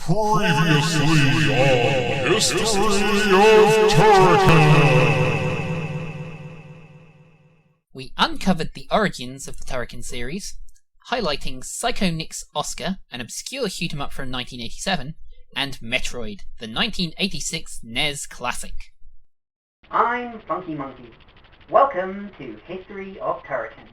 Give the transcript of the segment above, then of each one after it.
Previously on History of Turrican. We uncovered the origins of the Turrican series, highlighting Psycho Nick's Oscar, an obscure shoot-'em-up from 1987, and Metroid, the 1986 NES classic. I'm Funky Monkey. Welcome to History of Turrican.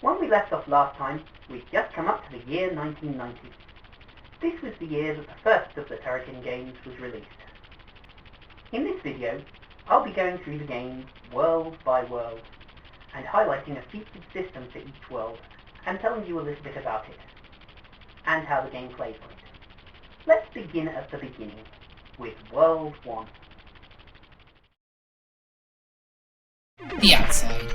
When we left off last time, we'd just come up to the year 1990. This was the year that the first of the Turrican games was released. In this video, I'll be going through the game world by world, and highlighting a featured system for each world, and telling you a little bit about it, and how the game plays on it. Let's begin at the beginning, with World 1. The outside.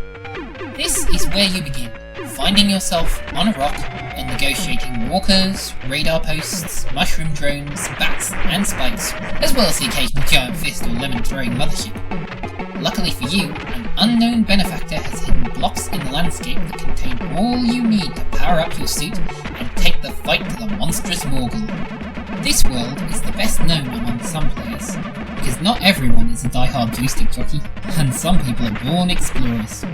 This is where you begin, finding yourself on a rock and negotiating walkers, radar posts, mushroom drones, bats and spikes, as well as the occasional giant fist or lemon-throwing mothership. Luckily for you, an unknown benefactor has hidden blocks in the landscape that contain all you need to power up your suit and take the fight to the monstrous Morgul. This world is the best known among some players, because not everyone is a die-hard joystick jockey, and some people are born explorers.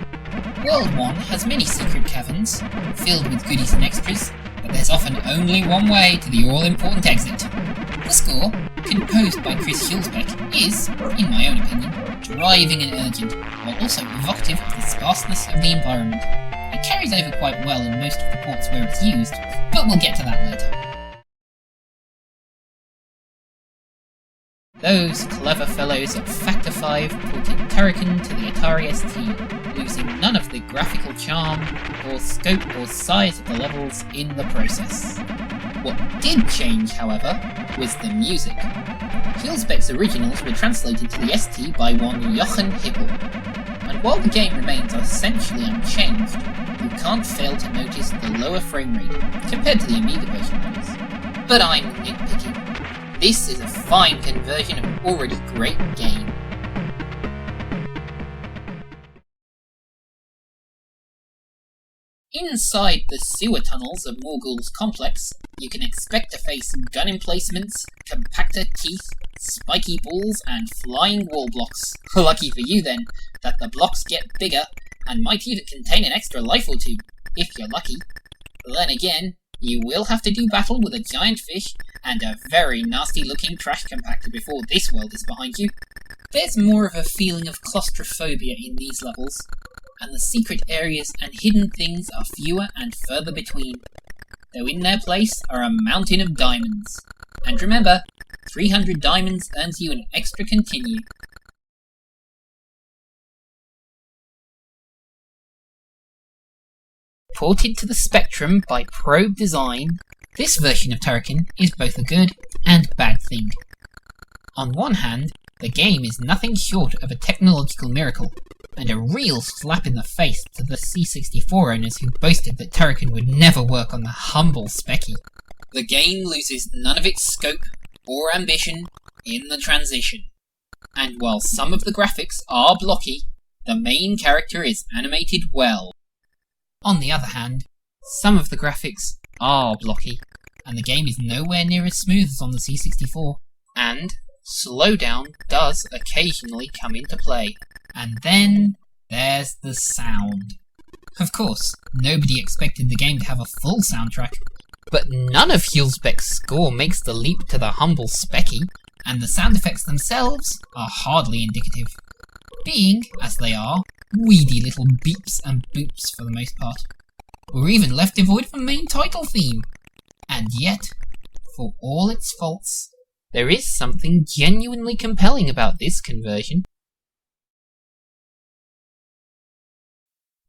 World 1 has many secret caverns, filled with goodies and extras, but there's often only one way to the all-important exit. The score, composed by Chris Hulsbeck, is, in my own opinion, driving and urgent, while also evocative of the sparseness of the environment. It carries over quite well in most of the ports where it's used, but we'll get to that later. Those clever fellows at Factor 5 ported Turrican to the Atari ST, losing none of the graphical charm, or scope or size of the levels in the process. What did change, however, was the music. Hulsbeck's originals were translated to the ST by one Jochen Hippel, and while the game remains essentially unchanged, you can't fail to notice the lower frame rate compared to the Amiga version was. But I'm nitpicking. This is a fine conversion of an already great game. Inside the sewer tunnels of Morgul's complex, you can expect to face gun emplacements, compactor teeth, spiky balls, and flying wall blocks. Lucky for you then, that the blocks get bigger, and might even contain an extra life or two, if you're lucky. Then again, you will have to do battle with a giant fish and a very nasty looking trash compactor before this world is behind you. There's more of a feeling of claustrophobia in these levels, and the secret areas and hidden things are fewer and further between, though in their place are a mountain of diamonds. And remember, 300 diamonds earns you an extra continue. Ported to the Spectrum by Probe Design, this version of Turrican is both a good and bad thing. On one hand, the game is nothing short of a technological miracle, and a real slap in the face to the C64 owners who boasted that Turrican would never work on the humble Specky. The game loses none of its scope or ambition in the transition, and while some of the graphics are blocky, the main character is animated well. On the other hand, some of the graphics are blocky, and the game is nowhere near as smooth as on the C64, and slowdown does occasionally come into play. And then there's the sound. Of course, nobody expected the game to have a full soundtrack, but none of Hulsbeck's score makes the leap to the humble Specky, and the sound effects themselves are hardly indicative, being, as they are, weedy little beeps and boops for the most part, or even left devoid of a main title theme. And yet, for all its faults, there is something genuinely compelling about this conversion.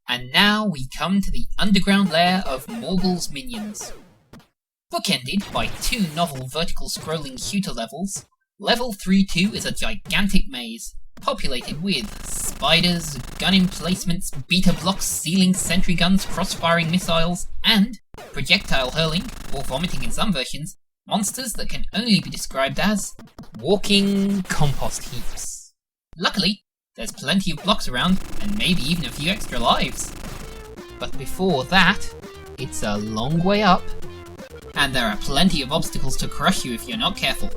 And now we come to the underground lair of Morgul's minions. Bookended by two novel vertical scrolling shooter levels, Level 3-2 is a gigantic maze, populated with spiders, gun emplacements, beta blocks, ceiling sentry guns, cross-firing missiles, and projectile hurling, or vomiting in some versions, monsters that can only be described as walking compost heaps. Luckily, there's plenty of blocks around, and maybe even a few extra lives. But before that, it's a long way up, and there are plenty of obstacles to crush you if you're not careful.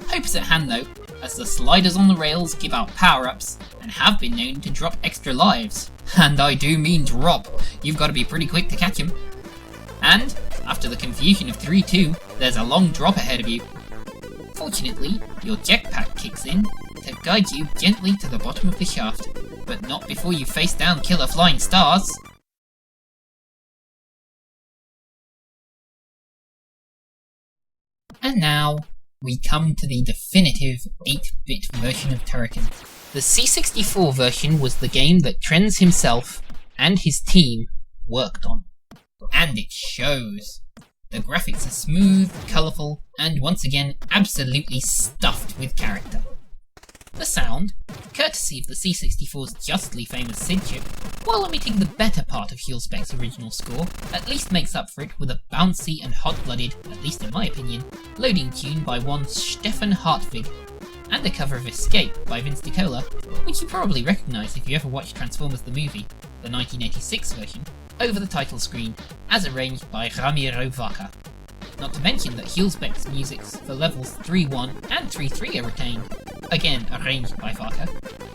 Hope is at hand though, as the sliders on the rails give out power-ups, and have been known to drop extra lives. And I do mean drop, you've got to be pretty quick to catch them. And, after the confusion of 3-2, there's a long drop ahead of you. Fortunately, your jetpack kicks in to guide you gently to the bottom of the shaft, but not before you face down killer flying stars. And now, we come to the definitive 8-bit version of Turrican. The C64 version was the game that Trenz himself and his team worked on. And it shows. The graphics are smooth, colourful, and once again absolutely stuffed with character. The sound, courtesy of the C64's justly famous SID chip, while omitting the better part of Hulspec's original score, at least makes up for it with a bouncy and hot-blooded, at least in my opinion, loading tune by one Stefan Hartwig, and a cover of Escape by Vince DiCola, which you probably recognise if you ever watched Transformers the movie, the 1986 version, over the title screen, as arranged by Ramiro Vaca. Not to mention that Hulspec's musics for levels 3-1 and 3-3 are retained, again arranged by Vaca,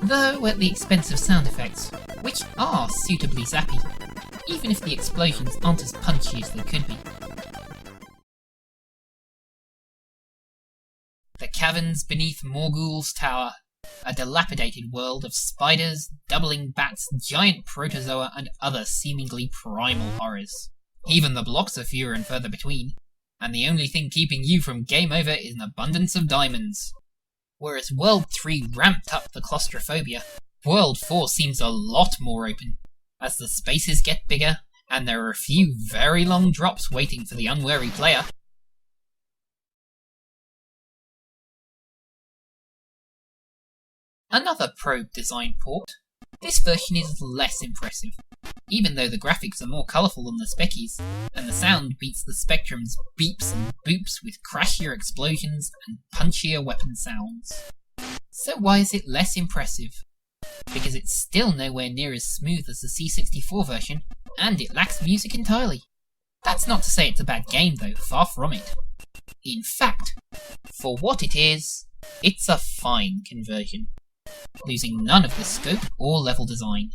though at the expense of sound effects, which are suitably zappy, even if the explosions aren't as punchy as they could be. The caverns beneath Morgul's tower, a dilapidated world of spiders, doubling bats, giant protozoa, and other seemingly primal horrors. Even the blocks are fewer and further between, and the only thing keeping you from game over is an abundance of diamonds. Whereas World 3 ramped up the claustrophobia, World 4 seems a lot more open, as the spaces get bigger, and there are a few very long drops waiting for the unwary player. Another Probe design port. This version is less impressive, even though the graphics are more colourful than the Speccies, and the sound beats the Spectrum's beeps and boops with crashier explosions and punchier weapon sounds. So why is it less impressive? Because it's still nowhere near as smooth as the C64 version, and it lacks music entirely. That's not to say it's a bad game though, far from it. In fact, for what it is, it's a fine conversion, losing none of the scope or level design.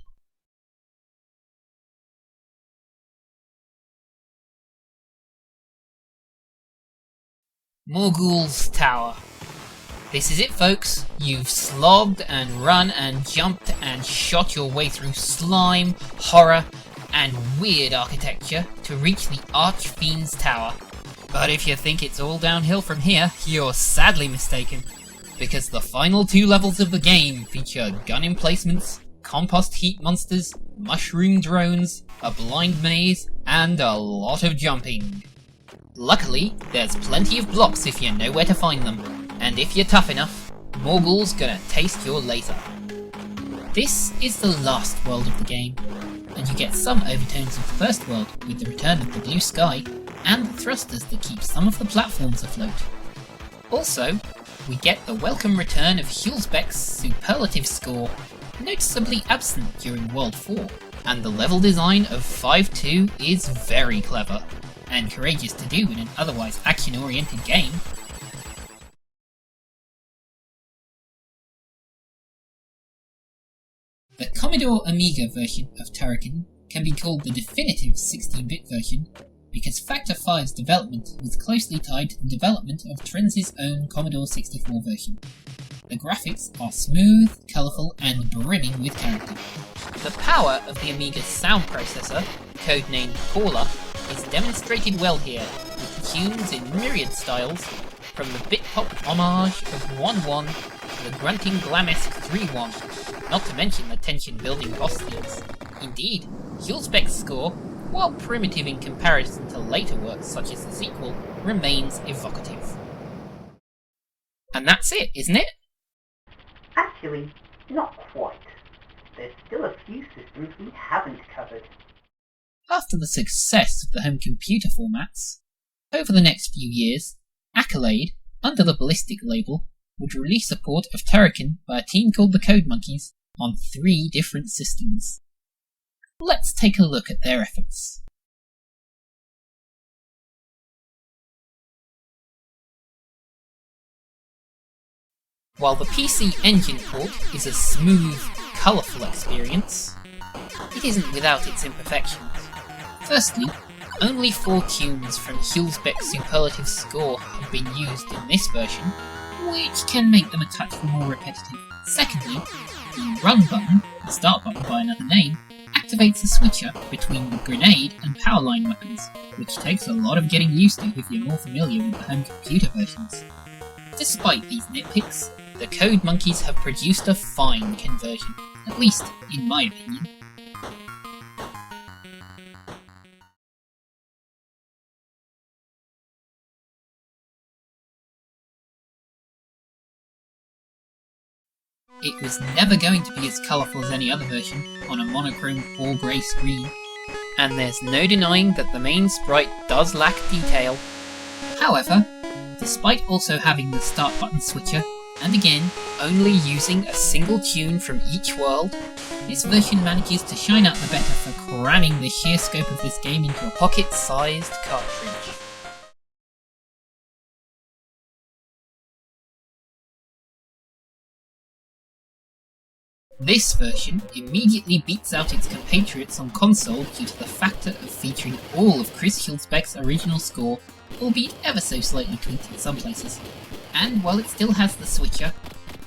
Morgul's Tower. This is it, folks. You've slogged and run and jumped and shot your way through slime, horror, and weird architecture to reach the Archfiend's Tower. But if you think it's all downhill from here, you're sadly mistaken, because the final 2 levels of the game feature gun emplacements, compost heap monsters, mushroom drones, a blind maze, and a lot of jumping. Luckily, there's plenty of blocks if you know where to find them, and if you're tough enough, Morgul's gonna taste your laser. This is the last world of the game, and you get some overtones of the first world with the return of the blue sky, and the thrusters that keep some of the platforms afloat. Also, we get the welcome return of Hulspec's superlative score, noticeably absent during World 4, and the level design of 5-2 is very clever, and courageous to do in an otherwise action-oriented game. The Commodore Amiga version of Turrican can be called the definitive 16-bit version because Factor 5's development was closely tied to the development of Trenz's own Commodore 64 version. The graphics are smooth, colourful, and brimming with character. The power of the Amiga's sound processor, codenamed Caller, is demonstrated well here, with tunes in myriad styles, from the bit-pop homage of 1-1 to the grunting glamesque 3-1, not to mention the tension-building boss themes. Indeed, Hulspec's score, while primitive in comparison to later works such as the sequel, remains evocative. And that's it, isn't it? Actually, not quite. There's still a few systems we haven't covered. After the success of the home computer formats, over the next few years, Accolade, under the Ballistic label, would release support of Turrican by a team called the Code Monkeys on 3 different systems. Let's take a look at their efforts. While the PC Engine port is a smooth, colourful experience, it isn't without its imperfections. Firstly, only 4 tunes from Hulsbeck's superlative score have been used in this version, which can make them a touch more repetitive. Secondly, the run button, the start button by another name, activates a switcher between the grenade and powerline weapons, which takes a lot of getting used to if you're more familiar with the home computer versions. Despite these nitpicks, the Code Monkeys have produced a fine conversion, at least in my opinion. It was never going to be as colourful as any other version on a monochrome all-grey screen, and there's no denying that the main sprite does lack detail. However, despite also having the start button switcher, and again, only using a single tune from each world, this version manages to shine out the better for cramming the sheer scope of this game into a pocket-sized cartridge. This version immediately beats out its compatriots on console due to the factor of featuring all of Chris Hulsbeck's original score, albeit ever so slightly tweaked in some places. And while it still has the switcher,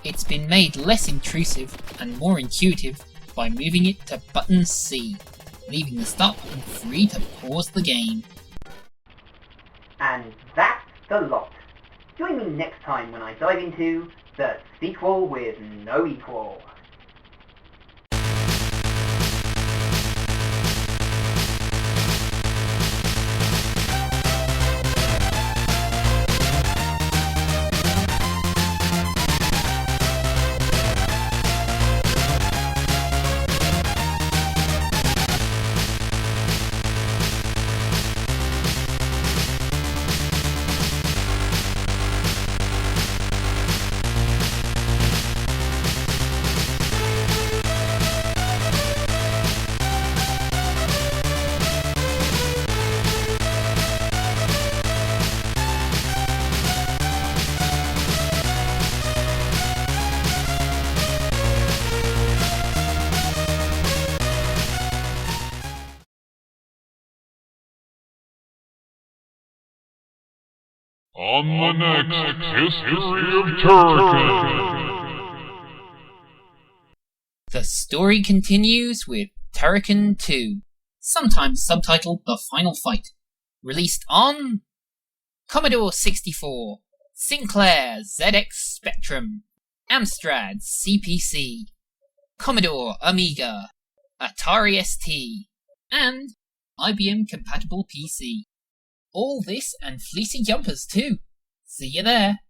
it's been made less intrusive and more intuitive by moving it to button C, leaving the start button free to pause the game. And that's the lot. Join me next time when I dive into the sequel with no equal. On the next History of Turrican. The story continues with Turrican 2, sometimes subtitled The Final Fight, released on Commodore 64, Sinclair ZX Spectrum, Amstrad CPC, Commodore Amiga, Atari ST, and IBM compatible PC. All this and fleecy jumpers too. See you there.